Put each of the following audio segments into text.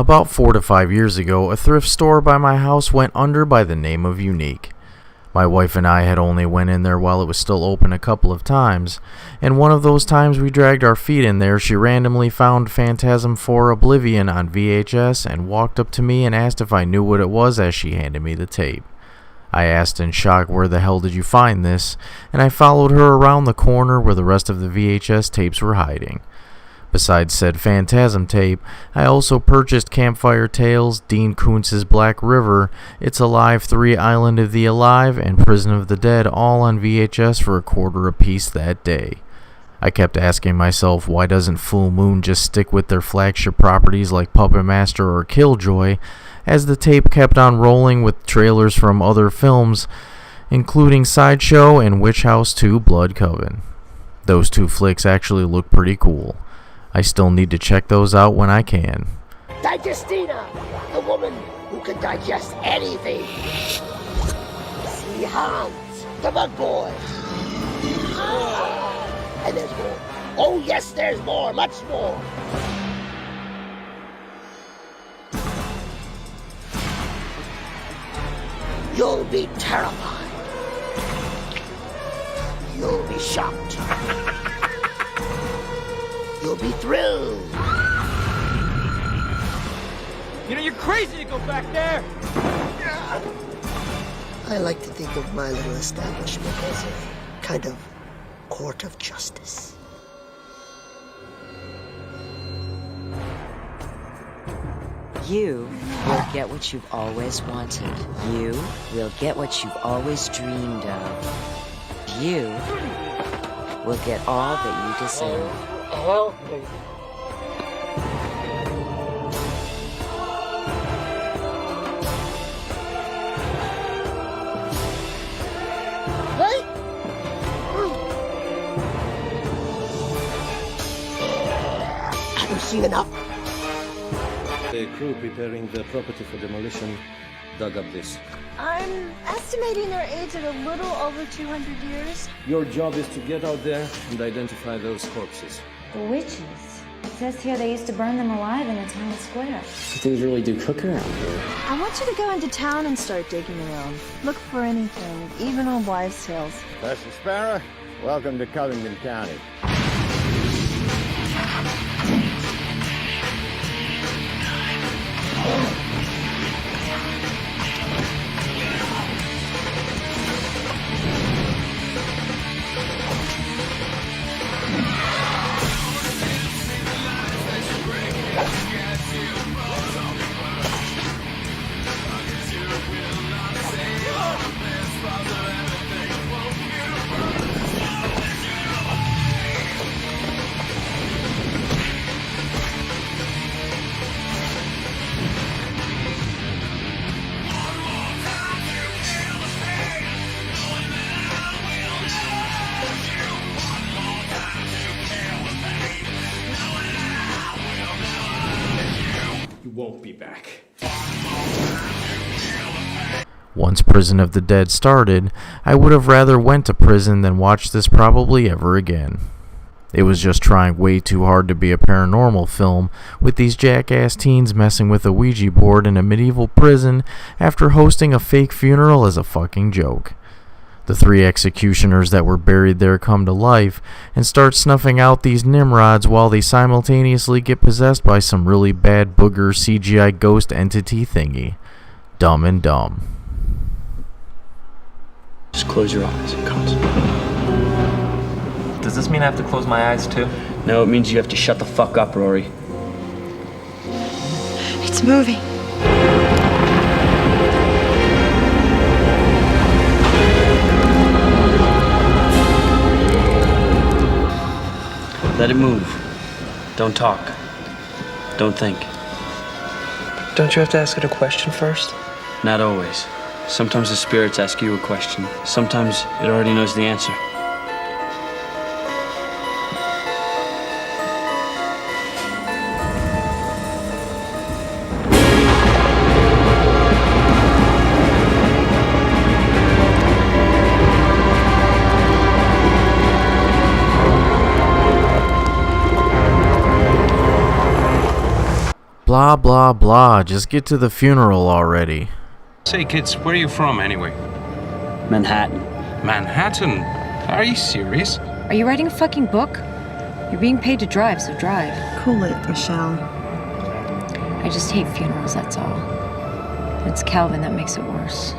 About 4 to 5 years ago, a thrift store by my house went under by the name of Unique. My wife and I had only went in there while it was still open a couple of times, and one of those times we dragged our feet in there, she randomly found Phantasm 4 Oblivion on VHS and walked up to me and asked if I knew what it was as she handed me the tape. I asked in shock, "Where the hell did you find this?" and I followed her around the corner where the rest of the VHS tapes were hiding. Besides said Phantasm tape, I also purchased Campfire Tales, Dean Koontz's Black River, It's Alive 3 Island of the Alive, and Prison of the Dead all on VHS for $0.25 apiece that day. I kept asking myself, why doesn't Full Moon just stick with their flagship properties like Puppet Master or Killjoy, as the tape kept on rolling with trailers from other films, including Sideshow and Witch House 2 Blood Coven. Those two flicks actually look pretty cool. I still need to check those out when I can. Digestina, the woman who can digest anything. See Hans, the bug boy. And there's more. Oh yes, there's more, much more. You'll be terrified. You'll be shocked. You'll be thrilled. You know, you're crazy to go back there! I like to think of my little establishment as a kind of court of justice. You will get what you've always wanted. You will get what you've always dreamed of. You will get all that you deserve. Help me. Hey? Have you seen enough? The crew preparing the property for demolition dug up this. I'm estimating their age at a little over 200 years. Your job is to get out there and identify those corpses. The witches. It says here they used to burn them alive in the town square. Things really do cook around here. I want you to go into town and start digging around. Look for anything, even old wives' tales. Professor Sparrow, welcome to Covington County. Won't be back. Once Prison of the Dead started, I would have rather went to prison than watched this probably ever again. It was just trying way too hard to be a paranormal film, with these jackass teens messing with a Ouija board in a medieval prison after hosting a fake funeral as a fucking joke. The 3 executioners that were buried there come to life and start snuffing out these Nimrods while they simultaneously get possessed by some really bad booger CGI ghost entity thingy. Dumb and Dumb. Just close your eyes and concentrate. Does this mean I have to close my eyes too? No, it means you have to shut the fuck up, Rory. It's moving. Let it move. Don't talk. Don't think. Don't you have to ask it a question first? Not always. Sometimes the spirits ask you a question. Sometimes it already knows the answer. Blah Blah, blah, blah. Just get to the funeral already. Say, kids, where are you from anyway? Manhattan. Manhattan? Are you serious? Are you writing a fucking book? You're being paid to drive, so drive. Cool it, Michelle. I just hate funerals, that's all. It's Calvin that makes it worse.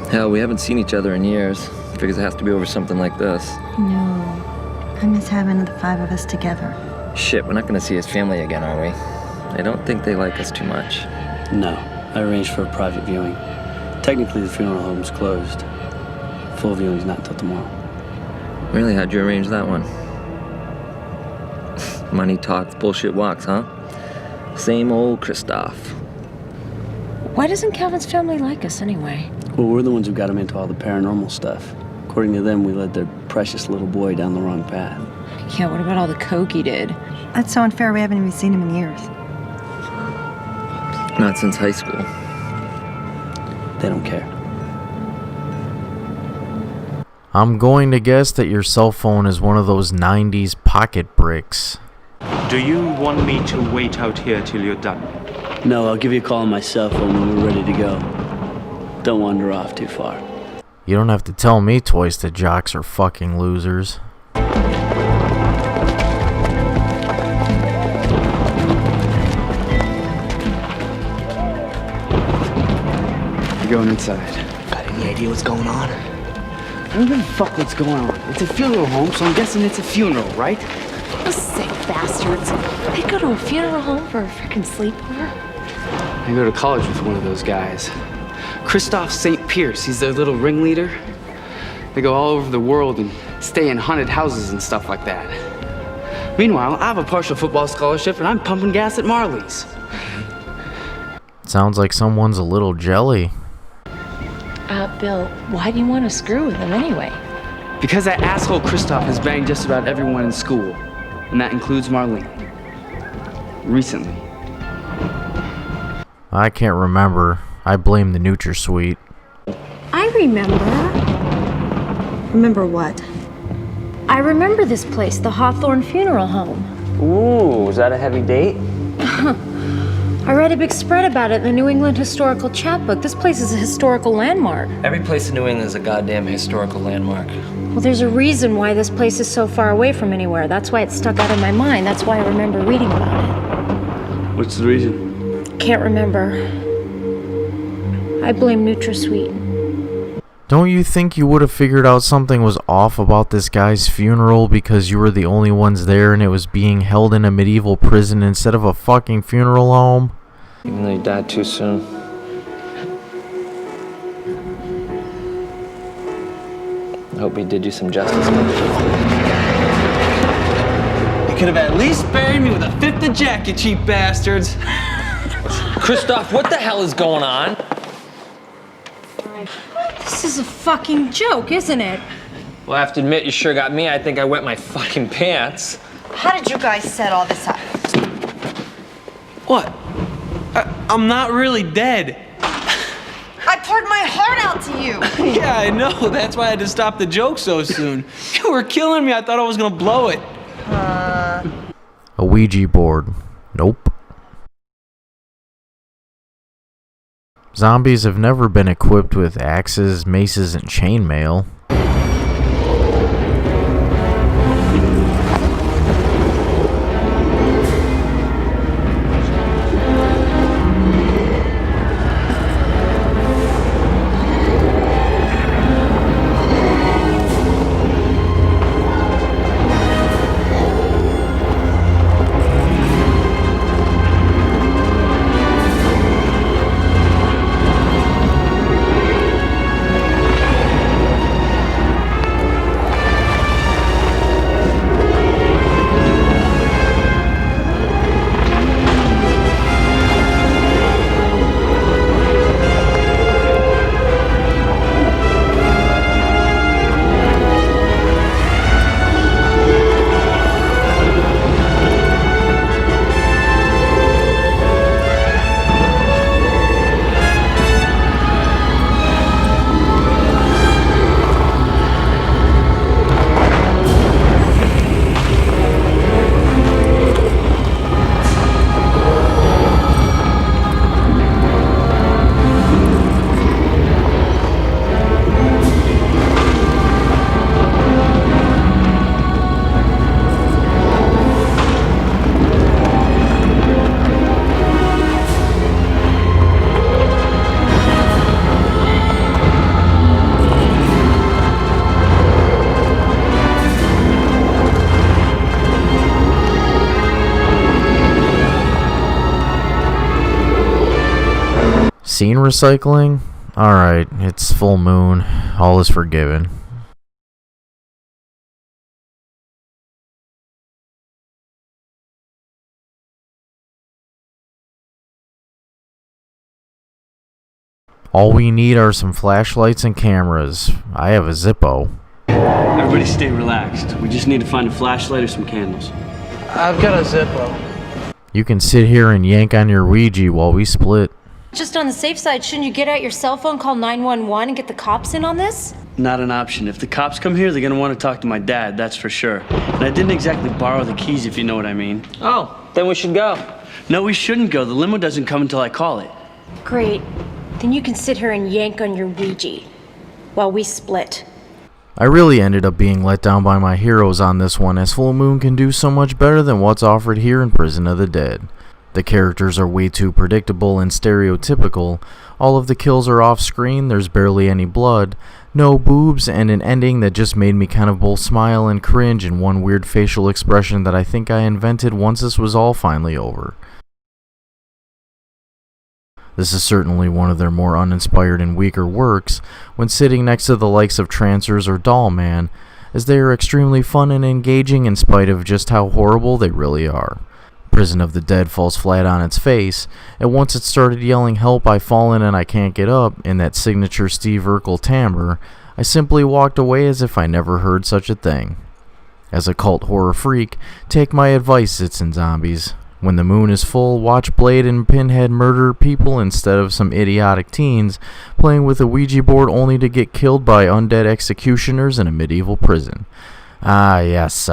Hell, we haven't seen each other in years. Figures it has to be over something like this. No. I miss having the five of us together. Shit, we're not gonna see his family again, are we? I don't think they like us too much. No, I arranged for a private viewing. Technically, the funeral home's closed. Full viewing's not till tomorrow. Really, how'd you arrange that one? Money talks, bullshit walks, huh? Same old Christoph. Why doesn't Calvin's family like us anyway? Well, we're the ones who got him into all the paranormal stuff. According to them, we led their precious little boy down the wrong path. Yeah, what about all the coke he did? That's so unfair. We haven't even seen him in years. Not since high school. They don't care. I'm going to guess that your cell phone is one of those 90s pocket bricks. Do you want me to wait out here till you're done? No, I'll give you a call on my cell phone when we're ready to go. Don't wander off too far. You don't have to tell me twice that jocks are fucking losers. You're going inside. Got any idea what's going on? I don't give a fuck what's going on. It's a funeral home, so I'm guessing it's a funeral, right? Those sick bastards. They go to a funeral home for a freaking sleepover. I go to college with one of those guys. Christoph St. Pierce, he's their little ringleader. They go all over the world and stay in haunted houses and stuff like that. Meanwhile, I have a partial football scholarship and I'm pumping gas at Marley's. Sounds like someone's a little jelly. Bill, why do you want to screw with him anyway? Because that asshole Christoph has banged just about everyone in school, and that includes Marlene. Recently. I can't remember. I blame the NutraSweet. I remember. Remember what? I remember this place, the Hawthorne Funeral Home. Ooh, is that a heavy date? I read a big spread about it in the New England Historical Chapbook. This place is a historical landmark. Every place in New England is a goddamn historical landmark. Well, there's a reason why this place is so far away from anywhere. That's why it stuck out in my mind. That's why I remember reading about it. What's the reason? Can't remember. I blame NutraSweet. Don't you think you would have figured out something was off about this guy's funeral because you were the only ones there and it was being held in a medieval prison instead of a fucking funeral home? Even though he died too soon. I hope he did you some justice. You could have at least buried me with a fifth of Jack, you cheap bastards. Christoph, what the hell is going on? This is a fucking joke, isn't it? Well, I have to admit, you sure got me. I think I wet my fucking pants. How did you guys set all this up? What? I'm not really dead. I poured my heart out to you. Yeah, I know. That's why I had to stop the joke so soon. You were killing me. I thought I was gonna blow it. A Ouija board. Nope. Zombies have never been equipped with axes, maces, and chainmail. Scene recycling? Alright, it's full moon. All is forgiven. All we need are some flashlights and cameras. I have a Zippo. Everybody stay relaxed. We just need to find a flashlight or some candles. I've got a Zippo. You can sit here and yank on your Ouija while we split. Just on the safe side, shouldn't you get out your cell phone, call 911, and get the cops in on this? Not an option. If the cops come here, they're gonna want to talk to my dad, that's for sure. And I didn't exactly borrow the keys, if you know what I mean. Oh, then we should go. No, we shouldn't go. The limo doesn't come until I call it. Great. Then you can sit here and yank on your Ouija while we split. I really ended up being let down by my heroes on this one, as Full Moon can do so much better than what's offered here in Prison of the Dead. The characters are way too predictable and stereotypical. All of the kills are off screen, there's barely any blood, no boobs, and an ending that just made me kind of both smile and cringe in one weird facial expression that I think I invented once this was all finally over. This is certainly one of their more uninspired and weaker works, when sitting next to the likes of Trancers or Doll Man, as they are extremely fun and engaging in spite of just how horrible they really are. Prison of the Dead falls flat on its face, and once it started yelling "Help, I've fallen and I can't get up" in that signature Steve Urkel timbre, I simply walked away as if I never heard such a thing. As a cult horror freak, take my advice, Citizen Zombies. When the moon is full, watch Blade and Pinhead murder people instead of some idiotic teens playing with a Ouija board only to get killed by undead executioners in a medieval prison. Ah, yes,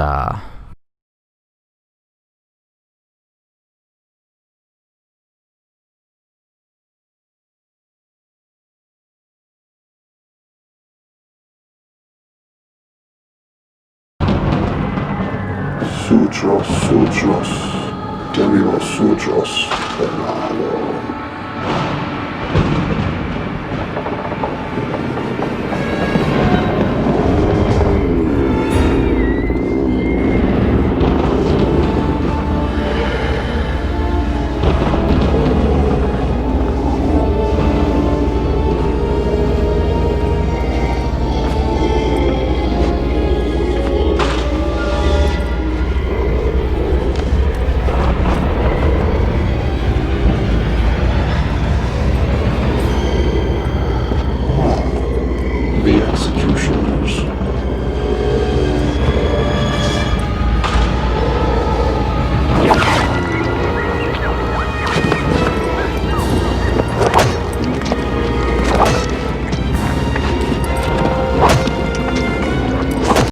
Sutros, sutros, demimos sutros, penalo.